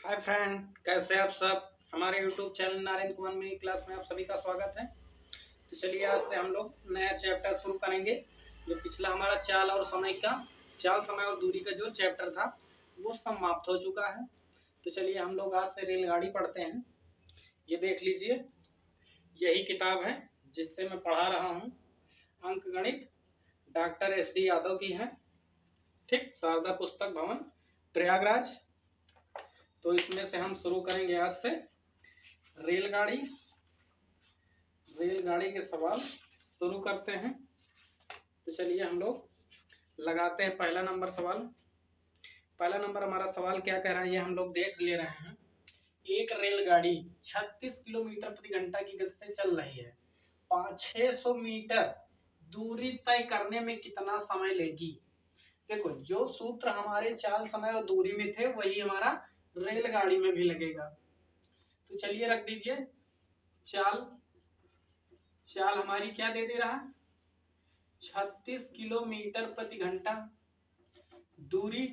Hi friend, कैसे आप सब। हमारे YouTube channel Narayan Kumar mini class में आप सभी का स्वागत है। तो चलिए आज से हम लोग नया चैप्टर शुरू करेंगे। जो पिछला हमारा चाल समय और दूरी का जो चैप्टर था वो समाप्त हो चुका है। तो चलिए हम लोग आज से रेलगाड़ी पढ़ते हैं। ये देख लीजिए, यही किताब है जिससे मैं पढ़ा रहा हूँ। अंक गणित डॉक्टर SD यादव की है, ठीक, शारदा पुस्तक भवन प्रयागराज। तो इसमें से हम शुरू करेंगे आज से रेलगाड़ी के सवाल शुरू करते हैं। तो चलिए हम लोग लगाते हैं पहला नंबर सवाल। पहला नंबर हमारा सवाल क्या कह रहा है ये हम लोग देख ले रहे हैं। एक रेलगाड़ी 36 किलोमीटर प्रति घंटा की गति से चल रही है। 600 मीटर दूरी तय करने में कितना समय लेगी। देखो, जो सूत्र हमारे चाल समय और दूरी में थे वही हमारा रेलगाड़ी में भी लगेगा। तो चलिए रख दीजिए। चाल हमारी क्या दे रहा है, 36 किलोमीटर प्रति घंटा। दूरी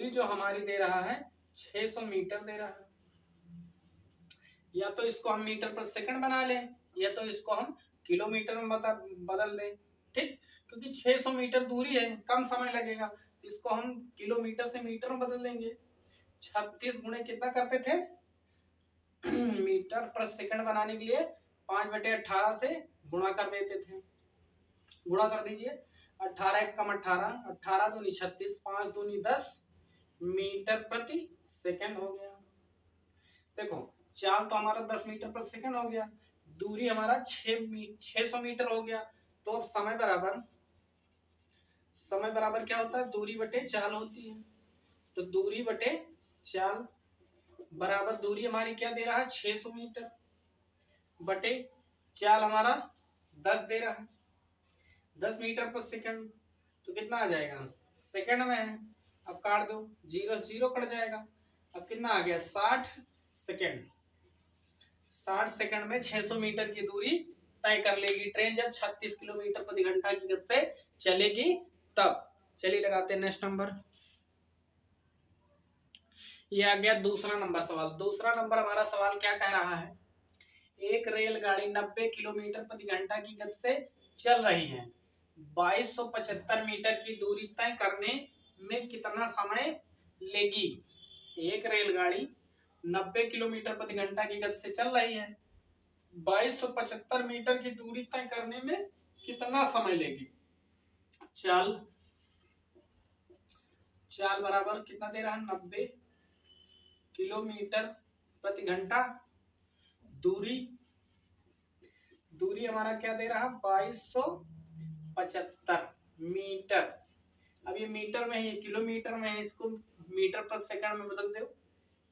जो हमारी दे रहा है 600 मीटर दे रहा है। या तो इसको हम मीटर पर सेकंड बना लें या तो इसको हम किलोमीटर में बदल दें, ठीक, क्योंकि 600 मीटर दूरी है, कम समय लगेगा। इसको हम किलोमीटर से मीटर में बदल देंगे। 36 गुणे कितना करते थे मीटर पर सेकंड बनाने के लिए 5/18 से गुणा कर देते थे। गुणा कर दीजिए, 18 एकम 18, 18 दूनी 36, 5 दूनी 10 मीटर प्रति सेकंड हो गया। देखो, चाल तो हमारा 10 मीटर प्रति सेकंड हो गया, दूरी हमारा 600 मीटर हो गया। तो अब समय बराबर क्या होता है, दूरी बटे चाल होती है। तो दूरी बटे चाल बराबर दूरी हमारी क्या दे रहा है 600 मीटर बटे चाल हमारा 10 दे रहा है, 10 मीटर पर सेकंड। तो कितना आ जाएगा, सेकंड में है। अब काट दो, 0 0 कट जाएगा। अब कितना आ गया 60 सेकंड। 60 सेकंड में 600 मीटर की दूरी तय कर लेगी ट्रेन, जब 36 किलोमीटर प्रति घंटा की गति से चलेगी तब। चलिए लगाते हैं नेक्स्ट नंबर। ये आ गया दूसरा नंबर सवाल। दूसरा नंबर हमारा सवाल क्या कह रहा है, एक रेलगाड़ी 90 किलोमीटर प्रति घंटा की गति से चल रही है। 2275 मीटर की दूरी तय करने में कितना समय लेगी। एक रेलगाड़ी 90 किलोमीटर प्रति घंटा की गति से चल रही है, 2275 मीटर की दूरी तय करने में कितना समय लेगी। चाल बराबर कितना दे रहा है 90 किलोमीटर प्रति घंटा। दूरी हमारा क्या दे रहा है 2275 मीटर। अब ये मीटर में है, किलोमीटर में है, इसको मीटर पर सेकंड में बदल दो।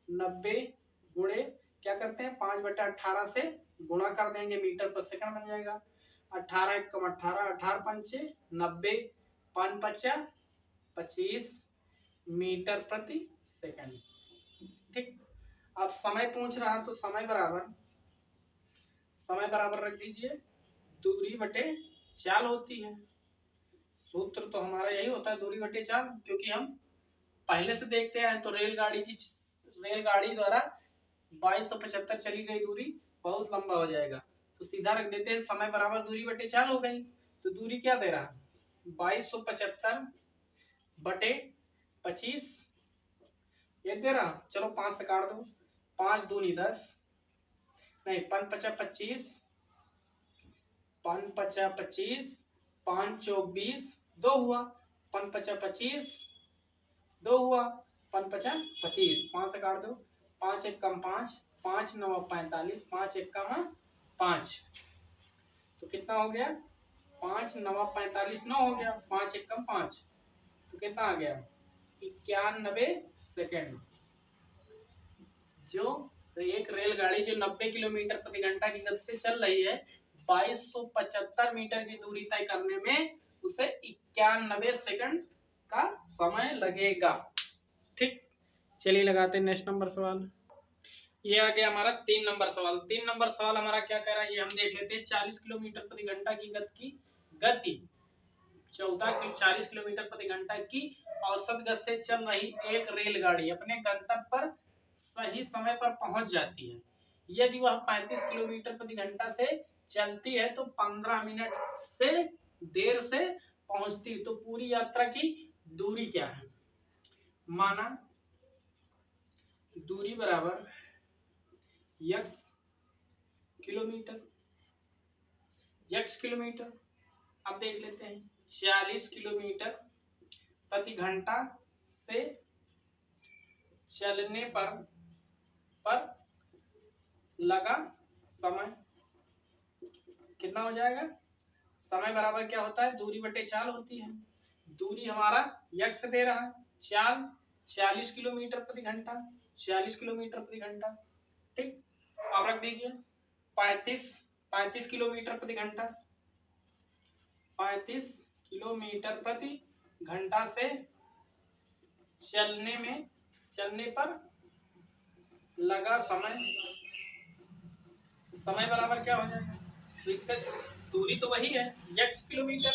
90 गुणे क्या करते हैं 5/18 से गुणा कर देंगे, मीटर पर सेकंड बन जाएगा। 18 एकम 18, 18 पंचे 90, 5 5 25 मीटर प्रति सेकंड, ठीक। अब समय पूछ रहा तो समय बराबर रख दीजिए, दूरी बटे चाल होती है। सूत्र तो हमारा यही होता है, दूरी बटे चाल, क्योंकि हम पहले से देखते हैं तो रेलगाड़ी द्वारा 2275 चली गई दूरी बहुत लंबा हो जाएगा। तो सीधा रख देते हैं, समय बराबर दूरी बटे चाल हो गई। तो दूरी क्या दे रहा 2275 बटे 25 ये दे रहा। चलो 5 से काट दो, 5 दूनी 10, नहीं 5 5 25, 5 5 25, 5 चौक 20, 2 हुआ, 5 5 25, 2 हुआ, 5 5 25, 5 से काट दो, 5 1 कम 5, 5 9 45, 5 1 कम 5। तो कितना हो गया 5 9 45, 9 हो गया, 5 1 कम 5, तो कितना आ गया 91 सेकेंड। जो एक रेलगाड़ी जो 90 किलोमीटर प्रति घंटा की गति से चल रही है, 2275 मीटर की दूरी तय करने में उसे 91 सेकंड का समय लगेगा, ठीक। चलिए लगाते हैं नेक्स्ट नंबर सवाल। ये आ गया हमारा 3 नंबर सवाल। 3 नंबर सवाल हमारा क्या कह रहा है ये हम देख लेते हैं। 40 किलोमीटर प्रति घंटा की गति 40 किलोमीटर प्रति घंटा की औसत गति से चल रही एक रेलगाड़ी अपने गंतव्य पर सही समय पर पहुंच जाती है। यदि वह 35 किलोमीटर प्रति घंटा से चलती है तो 15 मिनट से देर से पहुंचती। तो पूरी यात्रा की दूरी क्या है? माना दूरी बराबर x किलोमीटर, अब देख लेते हैं 40 किलोमीटर प्रति घंटा से चलने पर लगा समय कितना हो जाएगा? समय बराबर क्या होता है? दूरी बटे चाल होती है। दूरी हमारा x दे रहा है, चाल 40 किलोमीटर प्रति घंटा, 40 किलोमीटर प्रति घंटा। ठीक, अब रख दीजिए 35 किलोमीटर प्रति घंटा, 35 किलोमीटर प्रति घंटा से चलने पर लगा समय बराबर क्या हो जाएगा? तो इसका दूरी तो वही है x किलोमीटर,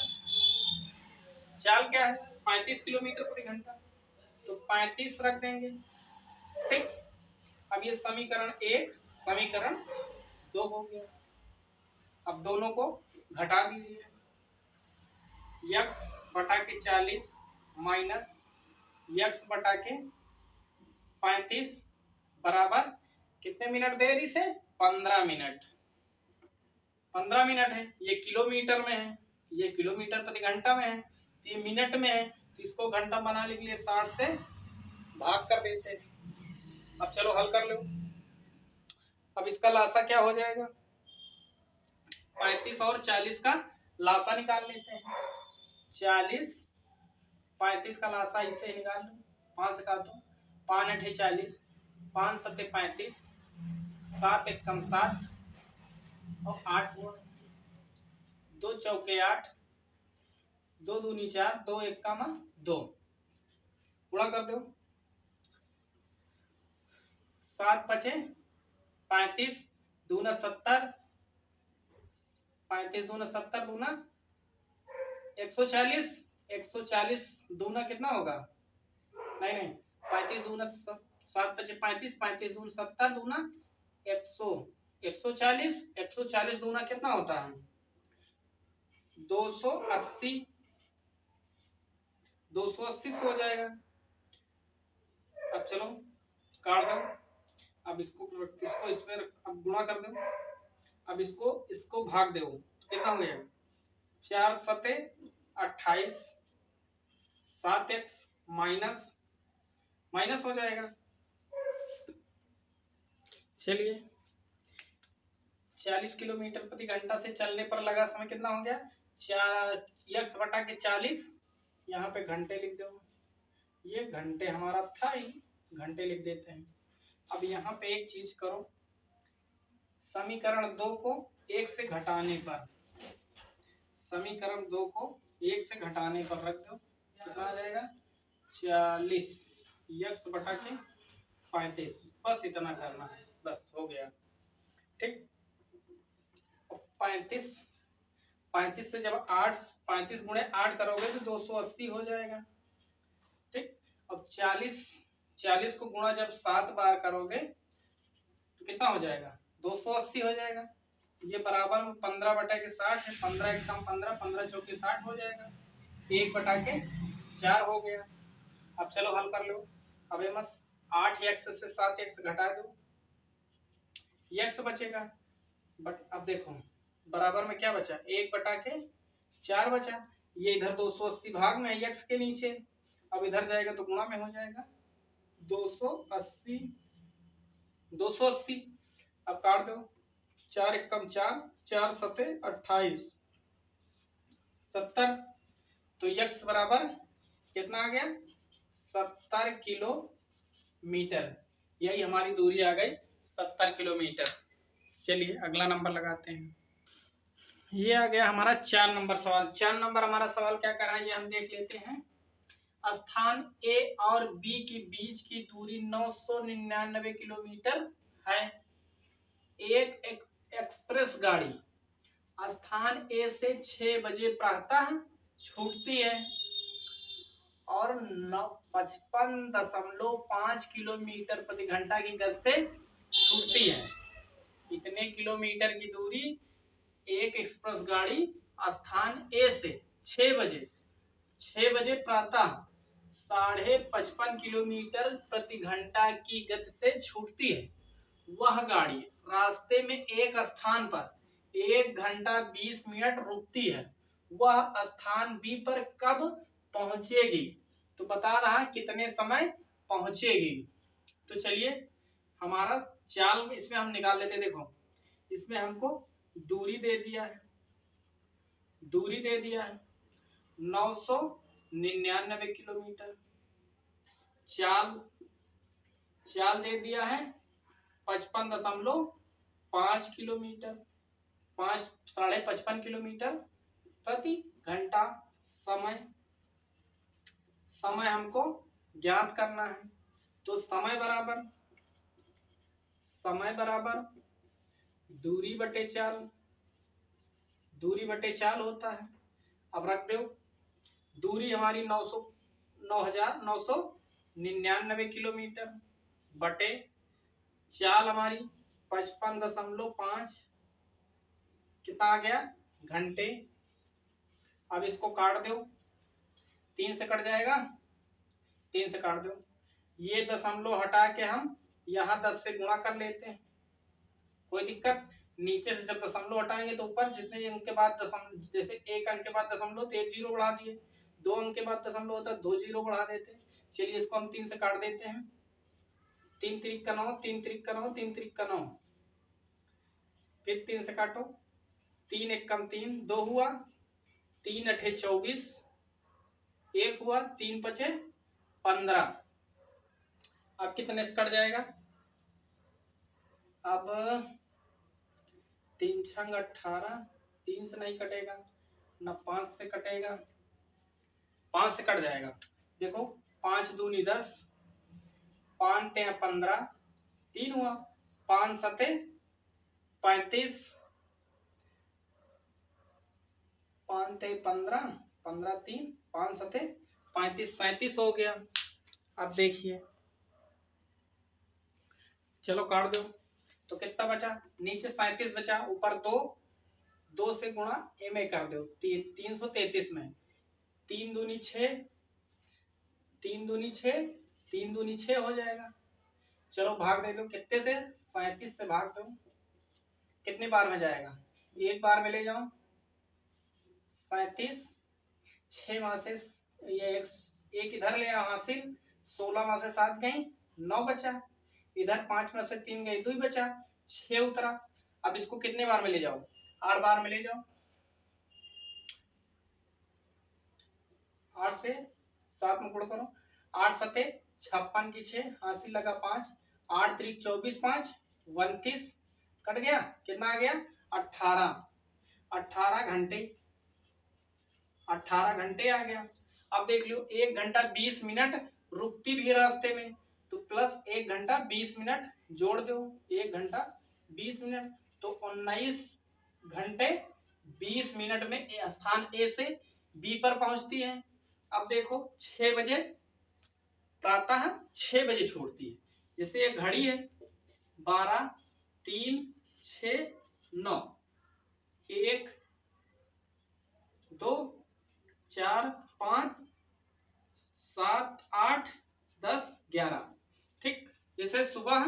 चाल क्या है 35 किलोमीटर प्रति घंटा, तो 35 रख देंगे। ठीक, अब ये समीकरण 1 समीकरण 2 हो गया। अब दोनों को घटा दीजिए, x बटा के 40 माइनस x बटा के 35 बराबर कितने मिनट देरी से? 15 मिनट। 15 मिनट है, ये किलोमीटर में है, ये किलोमीटर प्रति घंटा में है, तो ये मिनट में है, तो इसको घंटा बनाने के लिए 60 से भाग कर देते हैं। अब चलो हल कर लो। अब इसका लासा क्या हो जाएगा? 35 और 40 का लासा निकाल लेते हैं। 40 35 का लासा इसे निकाल लो, 5 से काटो, 5 8 40, 5 7 35, 7 1 कम 7 और 8 हुआ, 2 चौके 8, 2 दूनी 4, 2 1 का 2, गुणा कर दो, 7 5 35 दूना 70, 35 दूना 70 दूना 140, 140 दूना कितना होगा? नहीं 35 दूना 7 5 35, 35 दूना 70 दूना 100, 140, 140 दूना कितना होता है? 280, 280 से हो जाएगा। अब चलो काट दो, अब इसको इसमें अब गुणा कर दो, अब इसको भाग दो, कितना हो गया? 4 7 28, 7x माइनस हो जाएगा। चलिए 40 किलोमीटर प्रति घंटा से चलने पर लगा समय कितना हो गया? 4x बटा के 40, यहाँ पे घंटे लिख दो, ये घंटे हमारा था ही, घंटे लिख देते हैं। अब यहाँ पे एक चीज करो, समीकरण 2 को 1 से घटाने पर, समीकरण 2 को 1 से घटाने पर रख दो, कितना आ जाएगा? 40 x बटा के 35, बस इतना करना है, बस हो गया। ठीक, 35 से जब 35 गुणे 8 करोगे तो 280 हो जाएगा। ठीक, अब 40 को गुणा जब 7 बार करोगे तो कितना हो जाएगा? 280 हो जाएगा। ये बराबर में 15 बटा के 60 है, 15 एक कम 15, 15 चौके 60 हो जाएगा, 1 बटा के 4 हो गया। अब चलो हल कर लो। अब ये मत 8x से 7x घटा दो, x बचेगा, बट अब देखो बराबर में क्या बचा? 1 बटा के 4 बचा, ये इधर 280 भाग में है x के नीचे, अब इधर जाएगा तो गुणा में हो जाएगा, 280, 280। अब काट दो, 4 एक कम 4, 4 7 28, 70, तो x बराबर कितना आ गया? 70 किलोमीटर। यही हमारी दूरी आ गई 70 किलोमीटर। चलिए अगला नंबर लगाते हैं। ये आ गया हमारा 4 नंबर सवाल। 4 नंबर हमारा सवाल क्या कर रहा है ये हम देख लेते हैं। स्थान A और B के बीच की दूरी 999 किलोमीटर है। एक एक्सप्रेस गाड़ी स्थान A से 6 बजे प्रातः छूटती है और 55.5 किलोमीटर प्रति घंटा की गति से छूटती है। इतने किलोमीटर की दूरी एक एक्सप्रेस गाड़ी स्थान ए से 6 बजे प्रातः 55.5 किलोमीटर प्रति घंटा की गति से छूटती है। वह गाड़ी रास्ते में एक स्थान पर 1 घंटा 20 मिनट रुकती है। वह स्थान बी पर कब पहुंचेगी? तो बता रहा कितने समय पहुंचेगी। तो चलिए हमारा चाल इसमें हम निकाल लेते। देखो इसमें हमको दूरी दे दिया है, 999 किलोमीटर। चाल दे दिया है 55.5 किलोमीटर, 55.5 किलोमीटर प्रति घंटा। समय हमको ज्ञात करना है। तो समय बराबर दूरी बटे चाल होता है। अब रख दो, दूरी हमारी 9,999 किलोमीटर बटे चाल हमारी 55.5 कितना आ गया घंटे। अब इसको काट दो, 3 से कट जाएगा, 3 से काट दो। ये दशमलव हटा के हम यहाँ 10 से गुणा कर लेते हैं, कोई दिक्कत। नीचे से जब दशमलव हटाएंगे तो ऊपर जितने अंक के बाद दशमलव, जैसे 1 अंक के बाद दशमलव तो 1 जीरो बढ़ा दिए, 2 अंक के बाद दशमलव होता है 2 जीरो बढ़ा देते हैं। चलिए इसको हम 3 से काट देते हैं। 3 त्रिक का 9, 3 त्रिक का 9, 3 त्रिक का 9, फिर 3 से काटो, 3 एक कम 3, 2 हुआ, 3 अठे 24, 1 हुआ, 3 पचे 15। अब कितने से कट जाएगा? अब 3 छंग 18, 3 से नहीं कटेगा ना, 5 से कटेगा, 5 से कट जाएगा। देखो 5 दूनी 10, 5 ते 15, 3 हुआ, 5 सते 35, 5 ते 15, 15 3, 5 सते 35, 37 हो गया। अब देखिए, चलो काट दो। तो कितना बचा? नीचे 37 बचा, ऊपर 2 से गुणा ए में कर दो, 333 में 3 दूनी 6, 3 दूनी 6, 3 दूनी 6 हो जाएगा। चलो भाग दे दो, कितने से? 37 से भाग दो, कितने बार में जाएगा? एक बार में ले जाओ। 37 6 माह से ये एक इधर ले आओ हासिल, 16 माह से 7 गई, 9 बचा, इधर 5 में से 3 गई, 2 बचा, 6 उतरा। अब इसको कितने बार में ले जाओ? 8 बार में ले जाओ। 8 से 7 में गुण करो, 8 सते 56 की 6, हासिल लगा 5, 8 त्रिक 24, 5 29, कट गया, कितना आ गया? 18 घंटे, 18 घंटे आ गया। अब देख लो 1 घंटा 20 मिनट रुकती भी रास्ते में, तो प्लस 1 घंटा 20 मिनट जोड़ दो, 1 घंटा 20 मिनट, तो 19 घंटे 20 मिनट में स्थान ए से बी पर पहुंचती है। अब देखो 6 बजे प्रातः 6 बजे छोड़ती है। जैसे एक घड़ी है 12 3 6 9, 1 2 4 5 7 8 10 11, ठीक। जैसे सुबह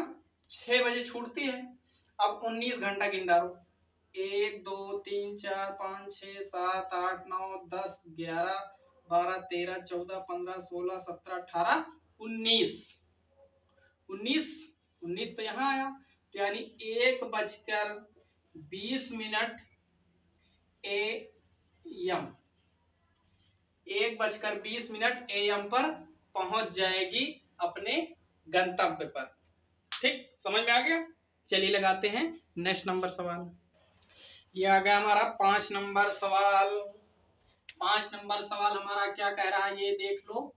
6 बजे छूटती है। अब 19 घंटा गिन डालो, 1 2 3 4 5 6 7 8 9 10 11 12 13 14 15 16 17 18 19 तो यहाँ आया, तो यानी 1:20 AM, 1:20 AM पर पहुंच जाएगी अपने गंतव्य पर। ठीक, समझ में आ गया। चलिए लगाते हैं नेक्स्ट नंबर सवाल। ये आ गया हमारा 5 नंबर सवाल। 5 नंबर सवाल हमारा क्या कह रहा है ये देख लो।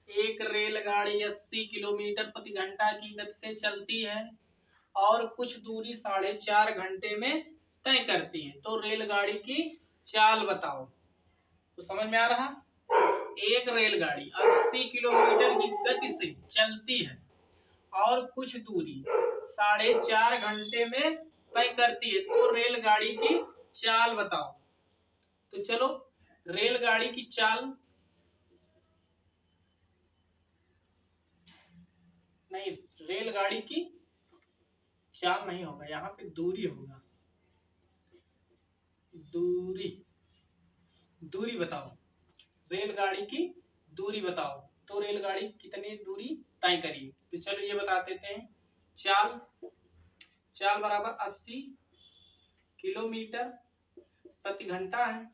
एक रेलगाड़ी 80 किलोमीटर प्रति घंटा की गति से चलती है और कुछ दूरी 4.5 घंटे में तय करती है, तो रेलगाड़ी की चाल बताओ। तो समझ में आ रहा, एक रेलगाड़ी 80 किलोमीटर की गति से चलती है और कुछ दूरी 4.5 घंटे में तय करती है, तो रेलगाड़ी की चाल बताओ। तो चलो रेलगाड़ी की चाल, नहीं रेलगाड़ी की चाल नहीं होगा, यहाँ पे दूरी होगा। दूरी, दूरी बताओ, रेलगाड़ी की दूरी बताओ। तो रेलगाड़ी कितनी दूरी तय करी, तो चलो ये बता देते हैं। चाल, चाल बराबर 80 किलोमीटर प्रति घंटा है।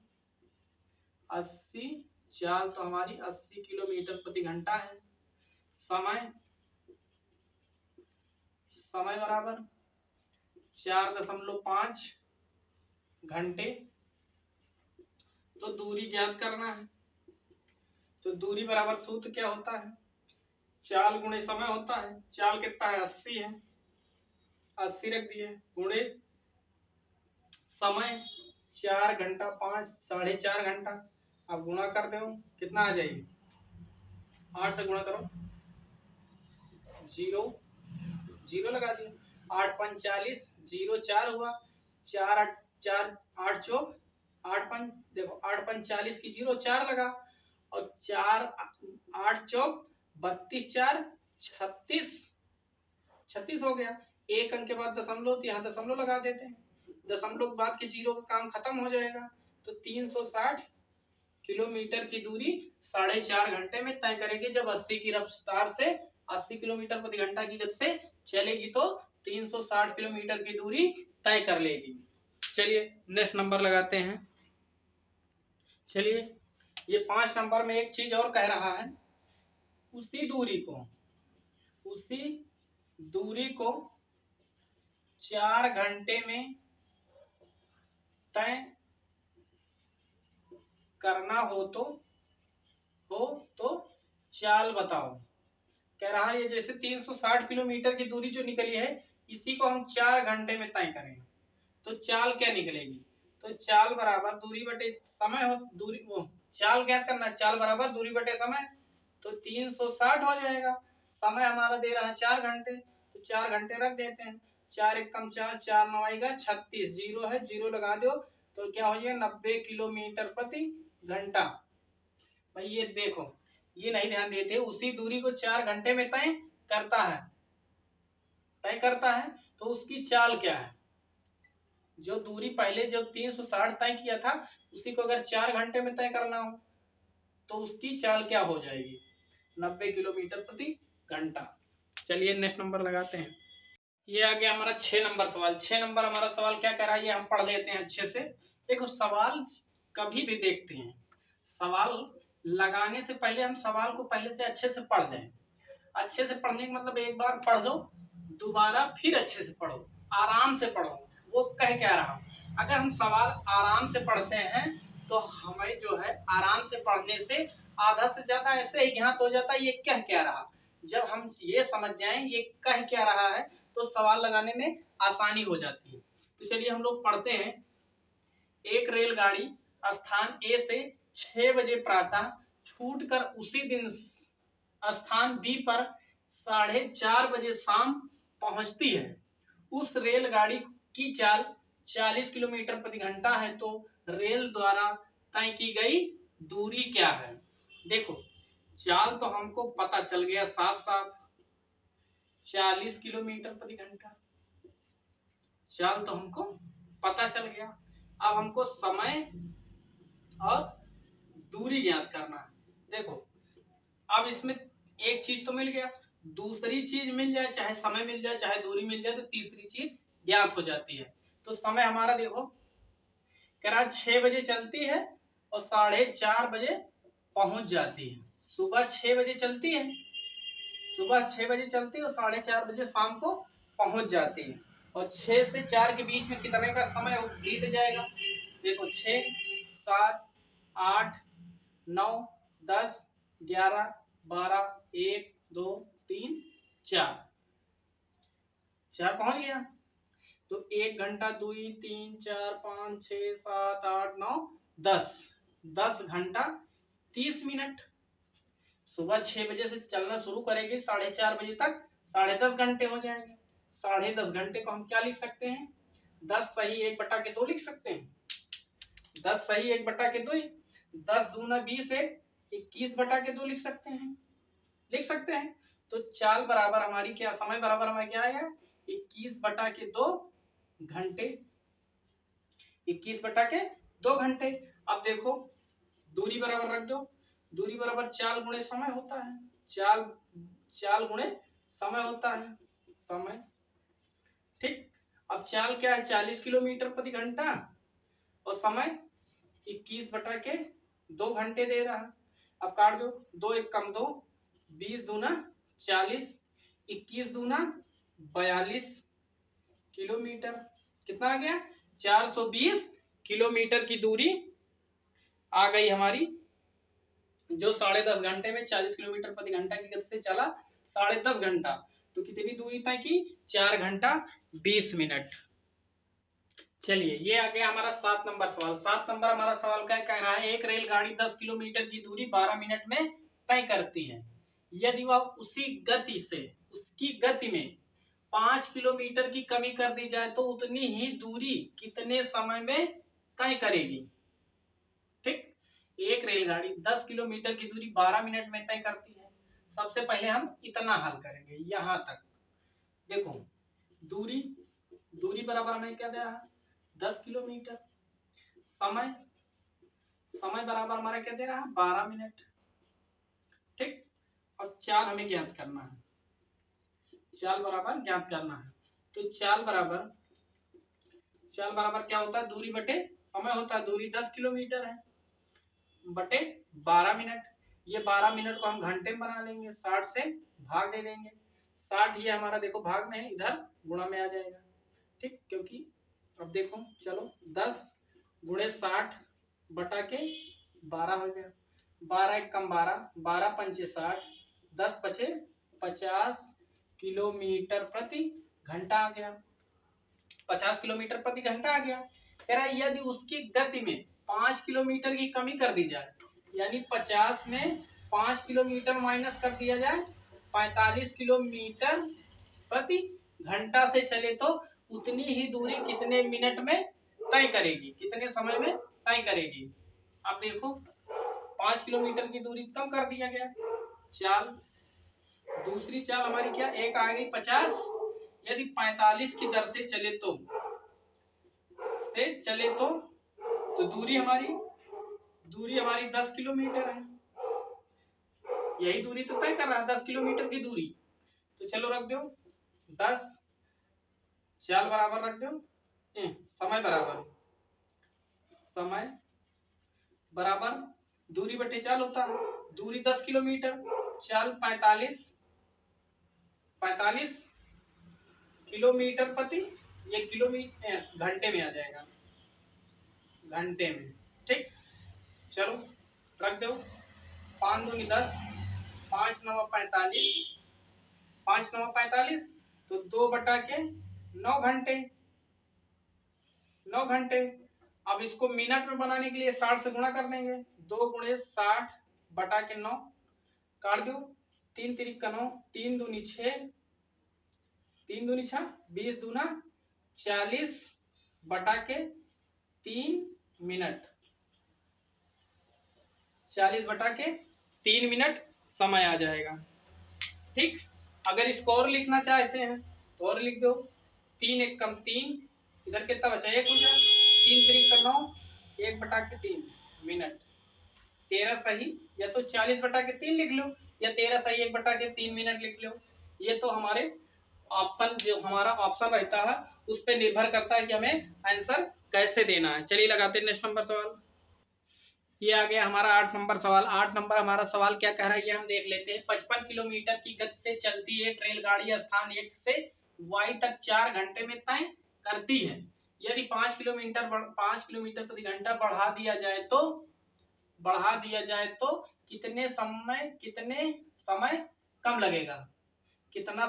80, चाल तो हमारी 80 किलोमीटर प्रति घंटा है। समय, समय बराबर 4.5 घंटे। तो दूरी ज्ञात करना है, तो दूरी बराबर सूत्र क्या होता है, चाल गुणे समय होता है। चाल कितना है 80 है, 80 रख दिए, गुणे समय 4 घंटा 5, 4.5 घंटा। अब गुणा कर दो, कितना आ जाएगी, 8 से गुणा करो, 0 0 लगा दिया, 8 5 40, 0 4 हुआ, 4 8 4 8 चौक 8 5, देखो 8 5 40 की 0 4 लगा, और 4 8 चौक 32 4 36, 36 हो गया। एक अंक के बाद दशमलव, यहाँ दशमलव लगा देते हैं, दशमलव के बाद के 0 का काम खत्म हो जाएगा। तो 360 किलोमीटर की दूरी 4.5 घंटे में तय करेंगे। जब 80 की रफ्तार से 80 किलोमीटर प्रति घंटा की गति से चलेगी तो 360 किलोमीटर की दूरी तय कर लेगी। चलिए नेक्स्ट नंबर लगाते हैं। चलिए ये 5 नंबर में एक चीज और कह रहा है, उसी दूरी को 4 घंटे में तय करना हो तो चाल बताओ। कह रहा है ये जैसे 360 किलोमीटर की दूरी जो निकली है, इसी को हम 4 घंटे में तय करेंगे तो चाल क्या निकलेगी। तो चाल बराबर दूरी बटे समय हो, दूरी वो चाल ज्ञात करना, चाल बराबर दूरी बटे समय। तो 360 हो जाएगा, समय हमारा दे रहा है 4 घंटे, तो 4 घंटे रख देते हैं। 4 एकम 4, 4 9 आएगा 36, 0 है 0 लगा दो, तो क्या हो जाएगा 90 किलोमीटर प्रति घंटा। भाई ये देखो, ये नहीं ध्यान देते, उसी दूरी को 4 घंटे में तय करता है, तो उसकी चाल क्या है। जो दूरी पहले जो 360 तय किया था, उसी को अगर 4 घंटे में तय करना हो तो उसकी चाल क्या हो जाएगी, 90 किलोमीटर प्रति घंटा। चलिए नेक्स्ट नंबर लगाते हैं। ये आ गया हमारा 6 नंबर सवाल। 6 नंबर हमारा सवाल क्या कह रहा है, ये हम पढ़ लेते हैं अच्छे से। देखो सवाल कभी भी देखते हैं, सवाल लगाने से पहले हम सवाल को पहले से अच्छे से पढ़ दें। अच्छे से पढ़ने का मतलब एक बार पढ़ लो, दोबारा फिर अच्छे से पढ़ो, आराम से पढ़ो। वो कह क्या रहा, अगर हम सवाल आराम से पढ़ते हैं तो हमें जो है आराम से पढ़ने से आधा से ज्यादा ऐसे ही ज्ञात हो जाता है ये कह क्या रहा। जब हम ये समझ जाएं ये कह क्या रहा है तो सवाल लगाने में आसानी हो जाती है। तो चलिए हम लोग पढ़ते हैं। एक रेलगाड़ी स्थान ए से 6 बजे प्रातः छूटकर उसी दिन स्थान बी पर 4:30 बजे शाम पहुंचती है। उस रेलगाड़ी की चाल 40 किलोमीटर प्रति घंटा है, तो रेल द्वारा तय की गई दूरी क्या है। देखो चाल तो हमको पता चल गया साफ साफ, 40 किलोमीटर प्रति घंटा, चाल तो हमको पता चल गया। अब हमको समय और दूरी ज्ञात करना है। देखो अब इसमें एक चीज तो मिल गया, दूसरी चीज मिल जाए, चाहे समय मिल जाए चाहे दूरी मिल जाए, तो तीसरी चीज ज्ञात हो जाती है। तो समय हमारा देखो कह रहा 6 बजे चलती है और 4:30 बजे पहुंच जाती है। सुबह 6 बजे चलती है, सुबह 6 बजे चलती है और 4:30 बजे शाम को पहुंच जाती है। और 6 से 4 के बीच में कितने का समय बीत जाएगा। देखो 6 7 8 9 10 11 12 1 2 3 4, 4 पहुंच गया। तो 1 घंटा 2 3 4 5 6 7 8 9 10, 10 घंटा 30 मिनट। सुबह 6 बजे से चलना शुरू करेगी, 4:30 बजे तक 10.5 घंटे हो जाएंगे। 10.5 घंटे को हम क्या लिख सकते हैं? 10 सही 1/2 लिख सकते हैं। 10 सही 1/2, 10 दूना 20 21/2 लिख सकते हैं। तो चाल बराबर हमारी क्या, समय बराबर हमारा क्या आएगा? 21/2 घंटे। 21/2 घंटे। अब देखो दूरी बराबर रख दो, दूरी बराबर चाल गुणे समय होता है। चाल गुणे समय होता है, समय। ठीक, अब चाल क्या है? 40 किलोमीटर प्रति घंटा और समय 21/2 घंटे दे रहा है। अब काट दो, 2 1 कम 2, 20 दूना 40, 21 दूना 42 किलोमीटर। कितना आ गया? 420 किलोमीटर की दूरी आ गई हमारी, जो 10.5 घंटे में 40 किलोमीटर प्रति घंटा की गति से चला 10.5 घंटा। तो कितनी दूरी तय की? 4 घंटा 20 मिनट। चलिए ये आ गया हमारा 7 नंबर सवाल। 7 नंबर हमारा सवाल क्या कह रहा है? एक रेलगाड़ी 10 किलोमीटर की दूरी 12 मिनट में तय करती है। यदि वह उसकी गति में 5 किलोमीटर की कमी कर दी जाए तो उतनी ही दूरी कितने समय में तय करेगी? ठीक, एक रेलगाड़ी 10 किलोमीटर की दूरी 12 मिनट में तय करती है। सबसे पहले हम इतना हल करेंगे, यहां तक। देखो दूरी बराबर हमें क्या दे रहा है? 10 किलोमीटर। समय बराबर हमारा क्या दे रहा है? 12 मिनट। ठीक, और चाल हमें ज्ञात करना है। चाल बराबर ज्ञात करना है, तो चाल बराबर क्या होता है? दूरी बटे समय होता है। दूरी 10 किलोमीटर है बटे 12 मिनट। ये 12 मिनट को हम घंटे में बना लेंगे, 60 से भाग दे देंगे। 60 ये हमारा देखो भाग में है, इधर गुणा में आ जाएगा। ठीक, क्योंकि अब देखो चलो 10 गुणे 60 बटा के 12 हो गया। 12 1 कम 12, 12 पंचे 60, 10 पचे 50 किलोमीटर प्रति घंटा आ गया। 50 किलोमीटर प्रति घंटा आ गया। कह रहा है यदि उसकी गति में 5 किलोमीटर की कमी कर दी जाए, यानी 50 में 5 किलोमीटर माइनस कर दिया जाए, 45 किलोमीटर प्रति घंटा से चले तो उतनी ही दूरी कितने मिनट में तय करेगी, कितने समय में तय करेगी? अब देखो 5 किलोमीटर की दूरी कम कर दिया गया। चाल दूसरी चाल हमारी क्या? एक आ गई 50। यदि 45 की दर से चले तो दूरी हमारी 10 किलोमीटर है। यही दूरी तो तय कर रहा है, 10 किलोमीटर की दूरी। तो चलो रख दो 10, चाल बराबर रख दो, समय बराबर दूरी बटे चाल होता है। दूरी 10 किलोमीटर, चाल 45 किलोमीटर प्रति, ये किलोमीटर घंटे में आ जाएगा, घंटे में। ठीक, चलो रख दो 5 दूनी 10, 5 9 45, 5 9 45, तो 2 बटा के 9 घंटे। 9 घंटे। अब इसको मिनट में बनाने के लिए 60 से गुणा कर देंगे। 2 गुणे 60 बटा के 9, काट दो 3 3 का 9, 3 दूनी 6, 3 दूनी 6, 20 दूना 40 बटा के 3 मिनट। 40 बटा के 3 मिनट समय आ जाएगा। ठीक, अगर इसको और लिखना चाहते हैं तो और लिख दो, 3 1 कम 3, इधर कितना बचा? 1 हो जाए, 3 3 का 9, 1 बटा के 3 मिनट। 13 सही, या तो 40 बटा के 3 लिख लो, या 13 सही 1 बटा के 3 मिनट लिख लो। ये तो हमारे ऑप्शन, जो हमारा ऑप्शन रहता है उस पर निर्भर करता है कि हमें आंसर कैसे देना है। चलिए लगाते हैं नेक्स्ट नंबर सवाल। ये आ गया हमारा 8 नंबर सवाल। 8 नंबर हमारा सवाल क्या कह रहा है ये हम देख लेते हैं। 55 किलोमीटर की गति से चलती एक रेलगाड़ी स्थान X से Y तक 4 घंटे में तय करती है। यदि 5 किलोमीटर प्रति घंटा बढ़ा दिया जाए तो कितने समय कम लगेगा? कितना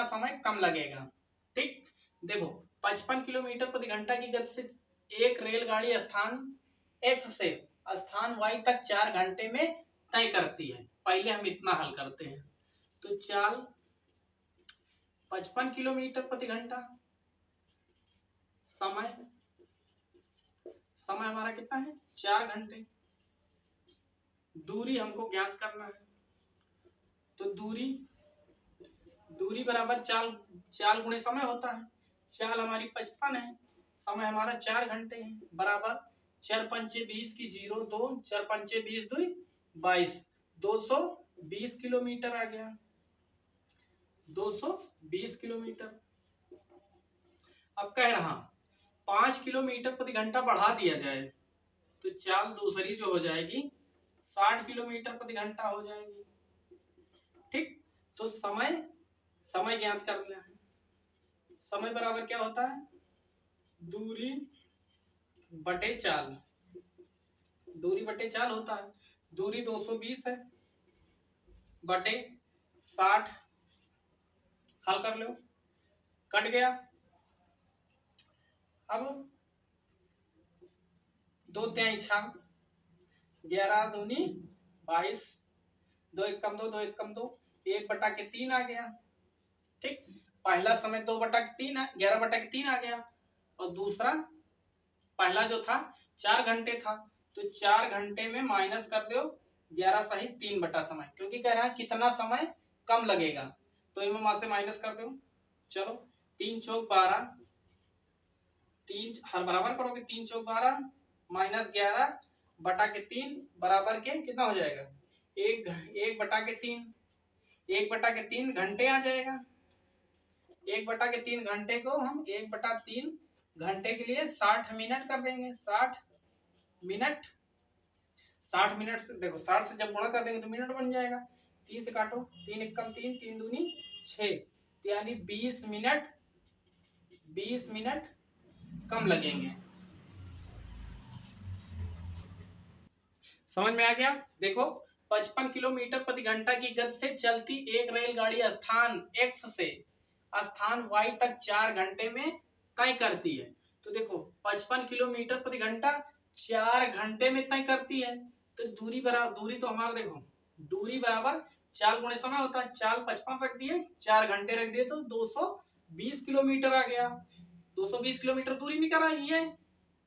समय कम लगेगा? ठीक, देखो 55 किलोमीटर प्रति घंटा की गति से एक रेलगाड़ी स्थान x से स्थान y तक 4 घंटे में तय करती है। पहले हम इतना हल करते हैं। तो चाल 55 किलोमीटर प्रति घंटा, समय हमारा कितना है 4 घंटे, दूरी हमको ज्ञात करना है। तो दूरी बराबर चाल गुणे समय होता है। चाल हमारी 55 है, समय हमारा 4 घंटे है, बराबर 4 पंचे 20 की 0 2, 4 पंचे 20 2 22, 220 किलोमीटर आ गया, 220 किलोमीटर। अब कह रहा 5 किलोमीटर प्रति घंटा बढ़ा दिया जाए तो चाल दूसरी जो हो जाएगी 60 किलोमीटर प्रति घंटा हो जाएगी। ठीक, तो समय ज्ञात करना है। समय बराबर क्या होता है, दूरी बटे चाल, दूरी बटे चाल होता है। दूरी 220 है बटे 60, हल कर लो, कट गया। अब 2 तिहाई 6, 11 दूनी 22, 2 एक कम 2, 2 एक कम 2, 1/3 आ गया। ठीक, पहला समय 2/3 11 बटा के 3 आ गया, और दूसरा पहला जो था 4 घंटे था, तो 4 घंटे में माइनस कर दो 11 सहित 3 बटा समय, क्योंकि कह रहा है कितना समय कम लगेगा, तो इनमें वहां से माइनस कर दो। चलो 3 चौक 12, 3 हर बराबर करोगे, 3 चौक 12 माइनस 11 बटा के 3 बराबर के कितना हो जाएगा, 1 बटा के 3, 1 बटा के 3 घंटे आ जाएगा। 1 बटा के 3 घंटे को हम 1/3 घंटे के लिए 60 मिनट कर देंगे। 60 मिनट, 60 मिनट से देखो 60 से जब गुणा कर देंगे तो मिनट बन जाएगा। 3 से काटो, 3 एक कम 3, 3 दूनी 6, यानी 20 मिनट कम लगेंगे। समझ में आ गया। देखो 55 किलोमीटर प्रति घंटा की गति से चलती एक रेलगाड़ी स्थान x से स्थान y तक 4 घंटे में तय करती है। तो देखो 55 किलोमीटर प्रति घंटा 4 घंटे में तय करती है, तो दूरी तो हमारा देखो दूरी बराबर चाल गुणे समय होता है। चाल 55 रख दिए, 4 घंटे रख दिए, तो 220 किलोमीटर आ गया। 220 किलोमीटर दूरी निकल आई है।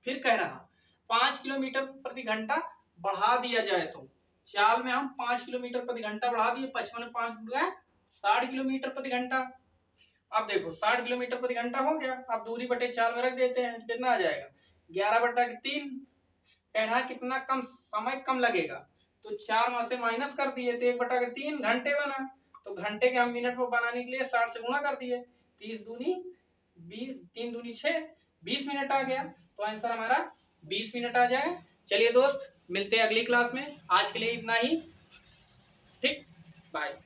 फिर कह रहा 5 किलोमीटर प्रति घंटा बढ़ा दिया जाए तो चाल में हम 5 किलोमीटर प्रति घंटा बढ़ा दिए, 55 में 5 गया 60 किलोमीटर प्रति घंटा। अब देखो 60 किलोमीटर प्रति घंटा हो गया, अब दूरी बटे चाल में रख देते हैं, कितना आ जाएगा 11/3। कह रहा कितना कम समय कम लगेगा, तो 4 में से माइनस कर दिए तो 1/3 घंटे बना, तो घंटे के हम मिनट में बनाने के लिए 60 से गुणा कर दिए, 30 दूनी 20, 3 दूनी 6, 20 मिनट आ गया। तो आंसर हमारा 20 मिनट आ जाए। चलिए दोस्त, मिलते हैं अगली क्लास में, आज के लिए इतना ही। ठीक, बाय।